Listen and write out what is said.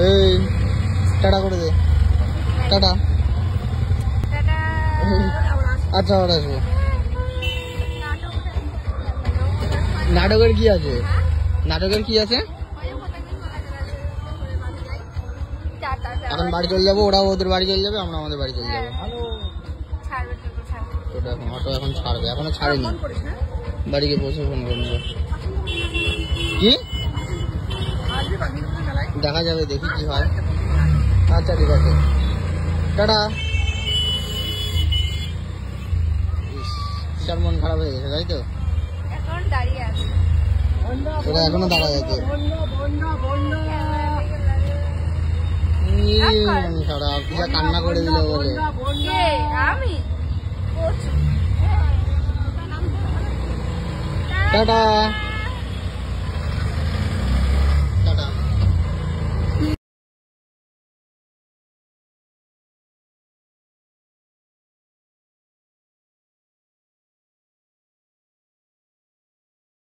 এই টাটা করে দে, টাটা। আচ্ছা আবার আসবো। নাটকের কি আছে? নাটকের কি আছে? এখন বাড়ি চলে যাবো, ওরাও ওদের বাড়ি চলে যাবে, আমরা আমাদের বাড়ি চলে যাবো। তো এখন অটো এখন ছাড়বে, এখনো ছাড়েনি। বাড়িকে পৌঁছে ফোন করবো। কি দেখা যাবে, দেখি কি হয়। আচ্ছা ঠিক আছে, টাটা। বিশাল মন খারাপ হয়ে গেছে, তাই তো? ওরা এখনো দাঁড়ায় আছে। কান্না করে দিল বলে। টাটা।